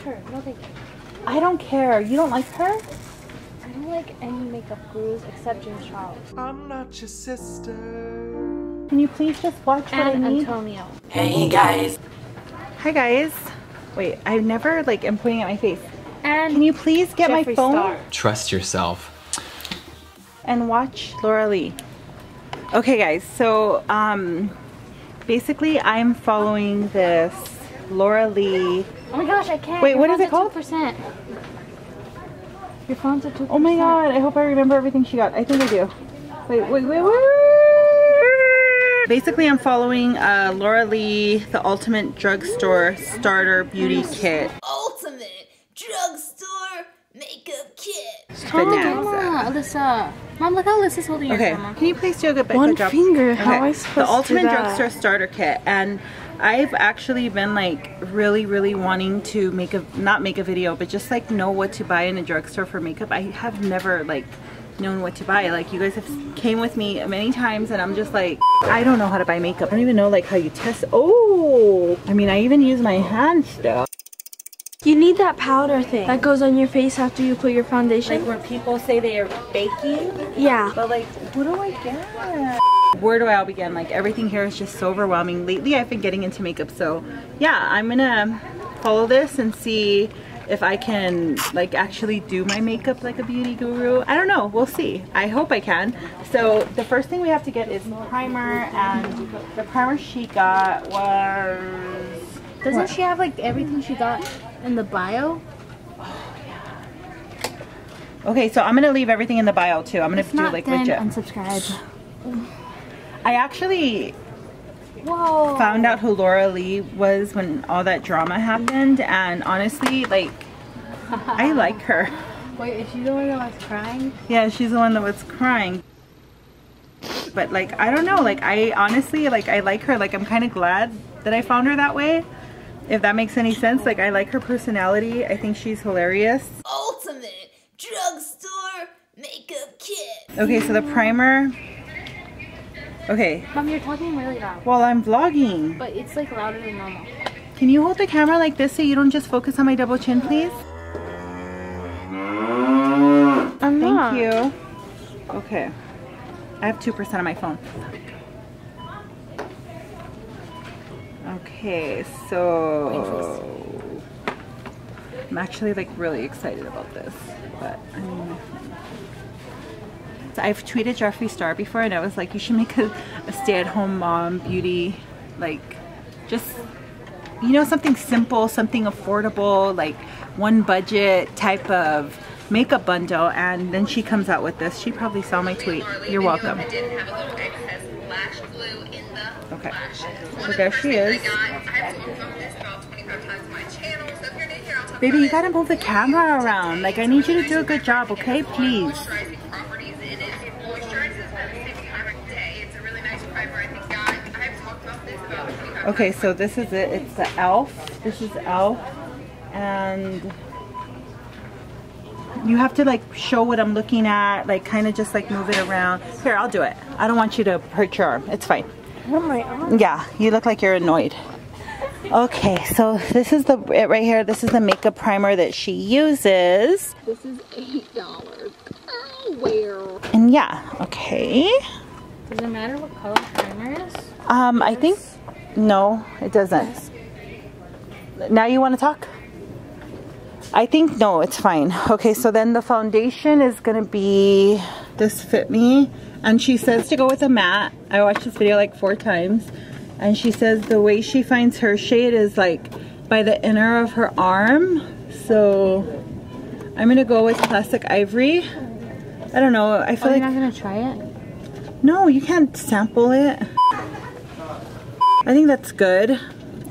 her. No, thank you. I don't care. You don't like her? I don't like any makeup gurus except James Charles. I'm not your sister. Can you please just watch what I need? Antonio. Hey guys. Hi guys. Wait, I never like am pointing at my face. And can you please get my phone? Star. Trust yourself. And watch Laura Lee. Okay guys, so basically I'm following this Laura Lee. Oh my gosh, I can't. Wait, what is it called? 2%. Your phone's at 2%. Oh my god, I hope I remember everything she got. I think I do. Wait. Basically I'm following Laura Lee, the Ultimate Drugstore Starter Beauty Kit. Ultimate Drugstore Makeup Kit. Turn the camera, Alyssa. Mom, look how Alyssa's holding your camera. Can you please do a good One job? finger, how am I supposed The to Ultimate do that? Drugstore Starter Kit, and I've actually been like really wanting to make a, not make a video, but just like know what to buy in a drugstore for makeup. I have never like known what to buy. Like you guys have came with me many times and I'm just like, I don't know how to buy makeup. I don't even know like how you test. Oh, I mean, I even use my hand stuff. You need that powder thing that goes on your face after you put your foundation. Like where people say they are baking. Yeah. But like, what do I get? Where do I all begin? Like everything here is just so overwhelming. Lately I've been getting into makeup, so yeah, I'm gonna follow this and see if I can like actually do my makeup like a beauty guru. I don't know, we'll see. I hope I can. So the first thing we have to get is primer, and the primer she got was... Doesn't she have like everything she got in the bio? Oh yeah. Okay, so I'm gonna leave everything in the bio too. I'm gonna do like legit. Unsubscribe. I actually found out who Laura Lee was when all that drama happened, and honestly, like, I like her. Wait, is she the one that was crying? Yeah, she's the one that was crying. But like, I don't know, like, I honestly, like, I like her. Like, I'm kind of glad that I found her that way, if that makes any sense. Like, I like her personality. I think she's hilarious. Ultimate Drugstore Makeup Kit. Okay, so the primer. Okay. Mom, you're talking really loud. While I'm vlogging. But it's like louder than normal. Can you hold the camera like this so you don't just focus on my double chin, please? I'm not. Thank you. Okay. I have 2% on my phone. Okay, so I'm actually like really excited about this, but I mean, so I've tweeted Jeffree Star before, and I was like, you should make a stay-at-home mom beauty, like just, you know, something simple, something affordable, like one budget type of makeup bundle. And then she comes out with this. She probably saw my tweet. You're welcome. Okay, so there she is. Baby, you gotta move the camera around. Like, I need you to do a good job, okay? Please. Okay, so this is it. It's the e.l.f. This is e.l.f. And you have to like show what I'm looking at, like kind of just like move it around. Here, I'll do it. I don't want you to hurt your arm. It's fine. Oh, my arm. Yeah, you look like you're annoyed. Okay, so this is it right here. This is the makeup primer that she uses. This is $8. Oh, where? And yeah, okay. Does it matter what color primer is? I think, no, it doesn't. Now you want to talk? I think, no, it's fine. Okay, so then the foundation is going to be this Fit Me. And she says to go with a matte. I watched this video like 4 times. And she says the way she finds her shade is like by the inner of her arm. So I'm going to go with Classic Ivory. I don't know. I feel like... You're not going to try it? No, you can't sample it. I think that's good.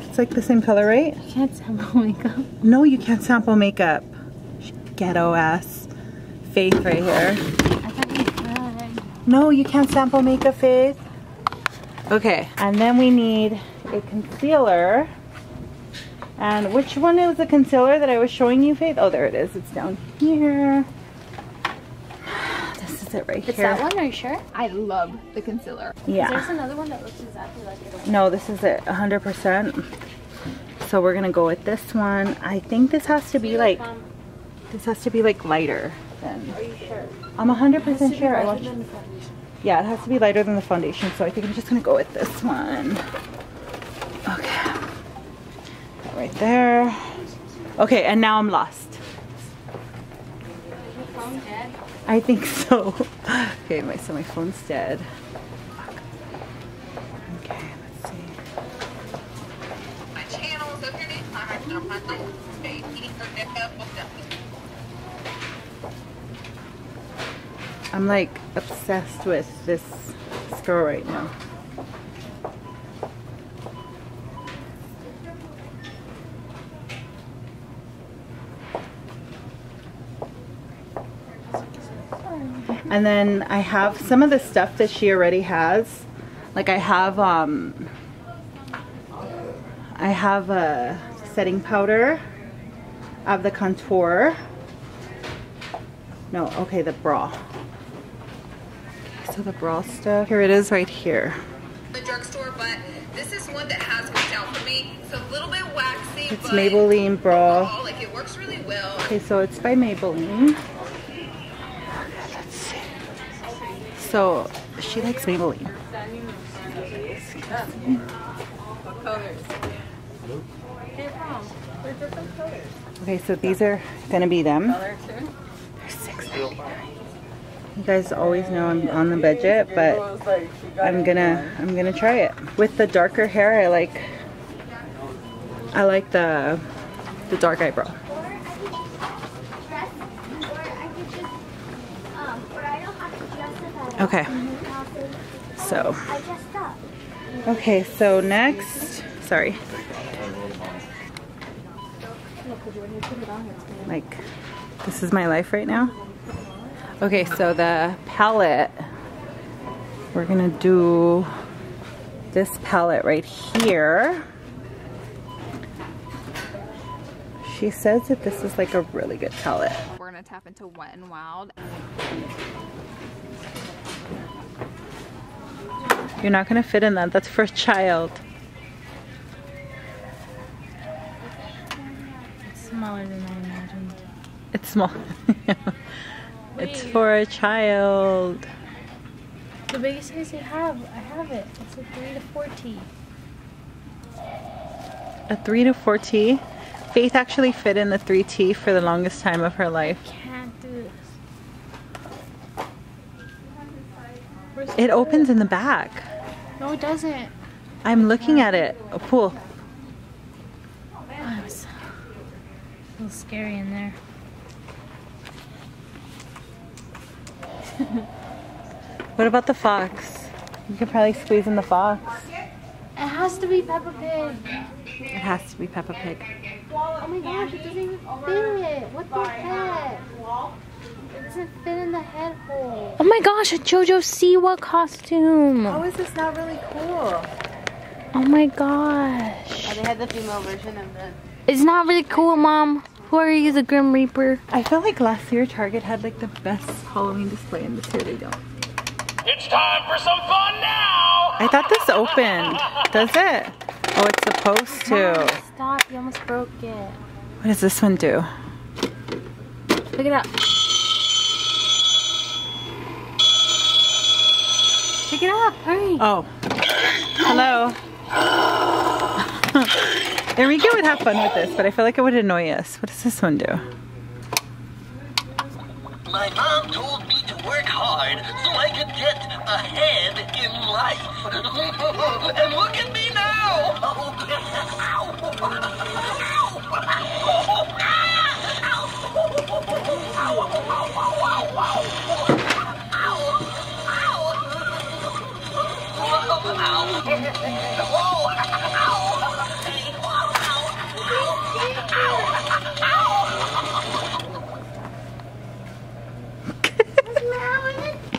It's like the same color, right? You can't sample makeup. No, you can't sample makeup. Ghetto ass. Faith right here. I thought you could. No, you can't sample makeup, Faith. Okay, and then we need a concealer. And which one is the concealer that I was showing you, Faith? Oh, there it is. It's down here. This is it right here. It's that one, are you sure? I love the concealer. Yeah. There's another one that looks exactly like it. No, this is it, 100%. So we're gonna go with this one. I think this has to be like, lighter than. Are you sure? I'm 100% sure. I watched. Yeah, it has to be lighter than the foundation. So I think I'm just gonna go with this one. Okay. That right there. Okay, and now I'm lost. Your phone dead? I think so. Okay, so my phone's dead. Okay, let's see. I'm like obsessed with this store right now. And then I have some of the stuff that she already has. Like I have a setting powder. I have the contour. No, okay, the bra. Okay, so the bra stuff. Here it is right here. The drugstore, but this is one that has worked out for me. It's a little bit waxy, It's but Maybelline bra. overall, like it works really well. Okay, so it's by Maybelline. Let's see. So she likes Maybelline. Okay, so these are gonna be them. They're $6.99. You guys always know I'm on the budget, but I'm gonna try it. With the darker hair, I like the dark eyebrow. Okay. So. Okay, so next, sorry. Like, this is my life right now. Okay, so the palette, we're gonna do this palette right here. She says that this is like a really good palette. We're gonna tap into Wet n Wild. You're not gonna fit in that, that's for a child. It's smaller than I imagined. It's small. It's for a child. The biggest size I have it. It's a 3 to 4T. A 3 to 4T. Faith actually fit in the 3T for the longest time of her life. Can't do this. It opens in the back. No, it doesn't. I'm looking at it. A pool. Oh, it was a little scary in there. What about the fox? You could probably squeeze in the fox. It has to be Peppa Pig. It has to be Peppa Pig. Oh my gosh, it doesn't even fit. What the heck? It doesn't fit in the head hole. Oh my gosh, a JoJo Siwa costume. How is this not really cool? Oh my gosh. They had the female version of the... It's not really cool, Mom. Who are you, the Grim Reaper? I feel like last year Target had like the best Halloween display and this year they don't. It's time for some fun now! I thought this opened. Does it? Oh, it's supposed to. Mom, stop, you almost broke it. What does this one do? Pick it up. Pick it up, hurry. Oh. Hello. Enrique would have fun with this, but I feel like it would annoy us. What does this one do? My mom told me to work hard so I could get ahead in life. And look at me now!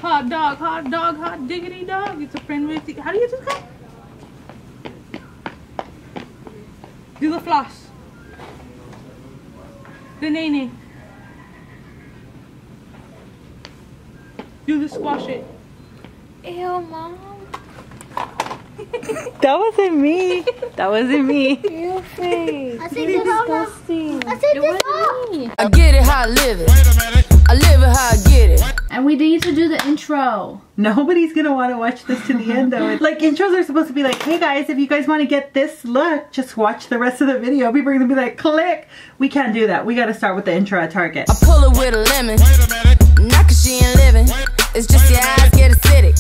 Hot dog, hot diggity dog. It's a friend with the... How do you do that? Do the floss. The nene. Do the squash it. Ew, Mom. That wasn't me. That wasn't me. Your face. I said disgusting. I said disgusting. I get it how I live it. I live it how I get it. And we need to do the intro. Nobody's gonna want to watch this to the end though. Like intros are supposed to be like, hey guys, if you guys want to get this look, just watch the rest of the video. People are gonna be like, click. We can't do that. We gotta start with the intro at Target. I pull it with a lemon. Not cause she ain't living. It's just your eyes get acidic.